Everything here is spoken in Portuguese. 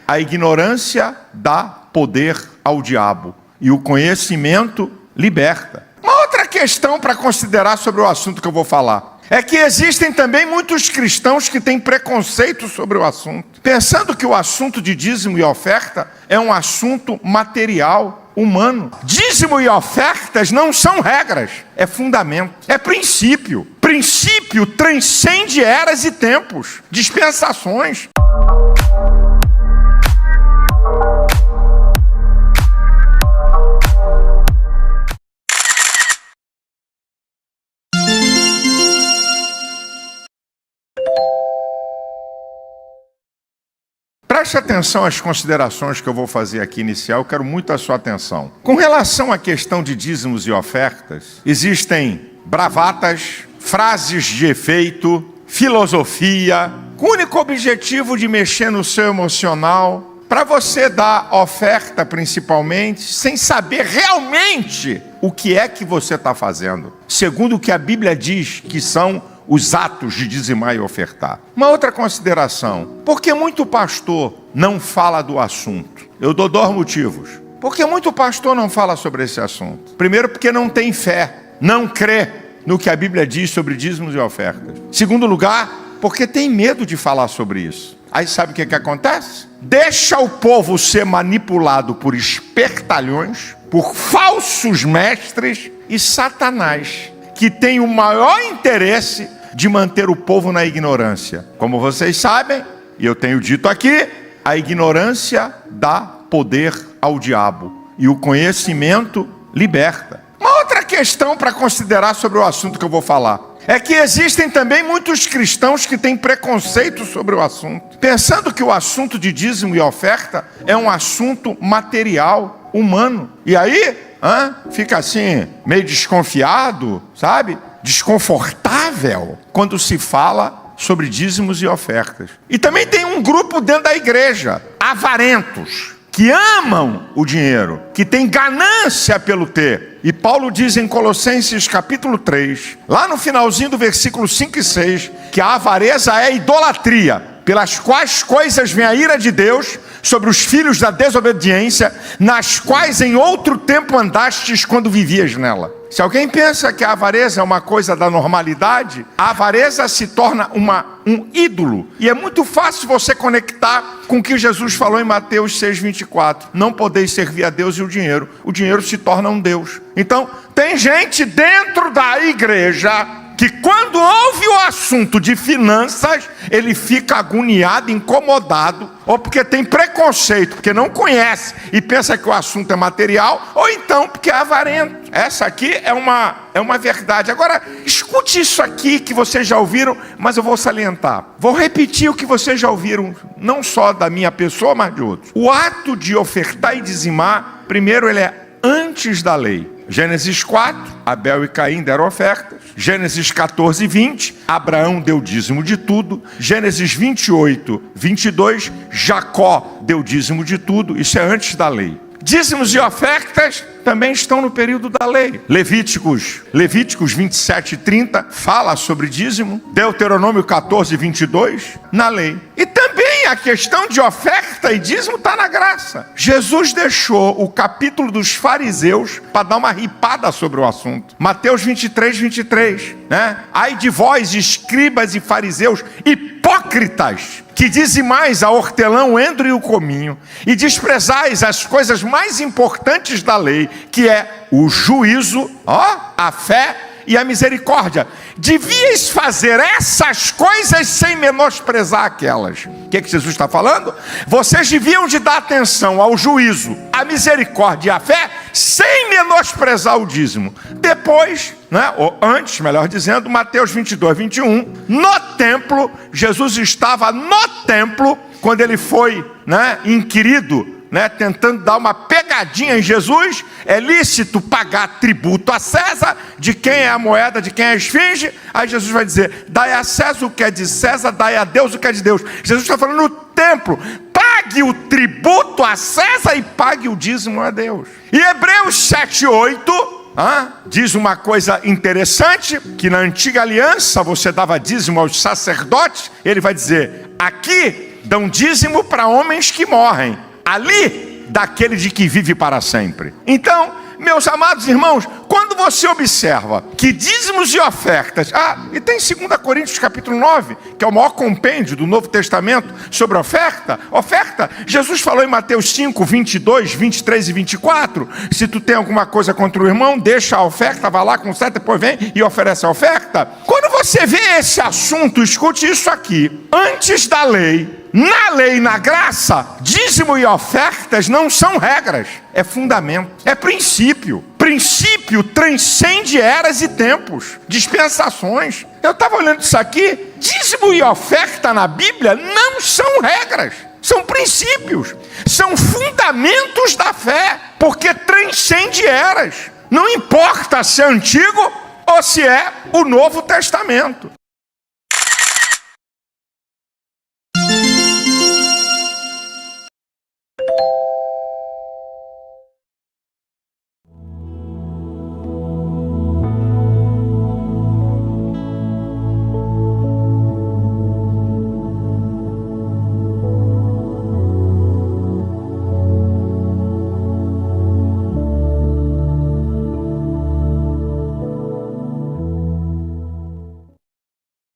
A ignorância dá poder ao diabo e o conhecimento liberta. Uma outra questão para considerar sobre o assunto que eu vou falar é que existem também muitos cristãos que têm preconceito sobre o assunto, pensando que o assunto de dízimo e oferta é um assunto material, humano. Dízimo e ofertas não são regras, é fundamento, é princípio. Princípio transcende eras e tempos, dispensações. Preste atenção às considerações que eu vou fazer aqui inicial, eu quero muito a sua atenção. Com relação à questão de dízimos e ofertas, existem bravatas, frases de efeito, filosofia, com o único objetivo de mexer no seu emocional, para você dar oferta principalmente, sem saber realmente o que é que você está fazendo, segundo o que a Bíblia diz que são os atos de dizimar e ofertar. Uma outra consideração, porque muito pastor não fala do assunto? Eu dou dois motivos. Porque muito pastor não fala sobre esse assunto. Primeiro, porque não tem fé, não crê no que a Bíblia diz sobre dízimos e ofertas. Segundo lugar, porque tem medo de falar sobre isso. Aí sabe o que acontece? Deixa o povo ser manipulado por espertalhões, por falsos mestres e Satanás, que tem o maior interesse de manter o povo na ignorância. Como vocês sabem, e eu tenho dito aqui, a ignorância dá poder ao diabo e o conhecimento liberta. Uma outra questão para considerar sobre o assunto que eu vou falar é que existem também muitos cristãos que têm preconceito sobre o assunto, pensando que o assunto de dízimo e oferta é um assunto material, humano. E aí, fica assim, meio desconfiado, sabe? Desconfortável quando se fala sobre dízimos e ofertas. E também tem um grupo dentro da igreja, avarentos, que amam o dinheiro, que tem ganância pelo ter. E Paulo diz em Colossenses capítulo 3, lá no finalzinho do versículo 5 e 6, que a avareza é idolatria, pelas quais coisas vem a ira de Deus sobre os filhos da desobediência, nas quais em outro tempo andastes quando vivias nela. Se alguém pensa que a avareza é uma coisa da normalidade, a avareza se torna um ídolo. E é muito fácil você conectar com o que Jesus falou em Mateus 6,24. Não podeis servir a Deus e o dinheiro se torna um Deus. Então, tem gente dentro da igreja que quando ouve o assunto de finanças, ele fica agoniado, incomodado, ou porque tem preconceito, porque não conhece e pensa que o assunto é material, ou então porque é avarento. Essa aqui é uma verdade. Agora, escute isso aqui que vocês já ouviram, mas eu vou salientar. Vou repetir o que vocês já ouviram, não só da minha pessoa, mas de outros. O ato de ofertar e dizimar, primeiro ele é antes da lei. Gênesis 4, Abel e Caim deram ofertas. Gênesis 14, 20, Abraão deu dízimo de tudo. Gênesis 28, 22, Jacó deu dízimo de tudo. Isso é antes da lei. Dízimos e ofertas também estão no período da lei. Levíticos 27 e 30 fala sobre dízimo. Deuteronômio 14, 22, na lei. E também a questão de oferta e dízimo está na graça. Jesus deixou o capítulo dos fariseus para dar uma ripada sobre o assunto. Mateus 23, 23, né? Ai de vós, escribas e fariseus, hipócritas, que dizimais a hortelã, o endro e o cominho, e desprezais as coisas mais importantes da lei, que é o juízo, a fé e a misericórdia. Devíeis fazer essas coisas sem menosprezar aquelas. O que Jesus está falando? Vocês deviam de dar atenção ao juízo, à misericórdia e à fé, sem menosprezar o dízimo. Depois, ou antes, melhor dizendo, Mateus 22, 21, no templo, Jesus estava no templo, quando ele foi inquirido, tentando dar uma pegadinha em Jesus. É lícito pagar tributo a César, de quem é a moeda, de quem é a esfinge. Aí Jesus vai dizer, dai a César o que é de César, dai a Deus o que é de Deus. Jesus está falando no templo, pague o tributo a César e pague o dízimo a Deus. E Hebreus 7, 8... diz uma coisa interessante, que na antiga aliança você dava dízimo aos sacerdotes. Ele vai dizer, aqui dão dízimo para homens que morrem. Ali, daquele de que vive para sempre. Então, meus amados irmãos, quando você observa que dízimos e ofertas... e tem 2 Coríntios capítulo 9, que é o maior compêndio do Novo Testamento sobre oferta. Jesus falou em Mateus 5, 22, 23 e 24. Se tu tem alguma coisa contra o irmão, deixa a oferta, vai lá, conserta, depois vem e oferece a oferta. Quando você vê esse assunto, escute isso aqui. Antes da lei, na lei e na graça, dízimo e ofertas não são regras, é fundamento, é princípio. Princípio transcende eras e tempos, dispensações. Eu estava olhando isso aqui, dízimo e oferta na Bíblia não são regras, são princípios, são fundamentos da fé, porque transcende eras. Não importa se é antigo ou se é o Novo Testamento.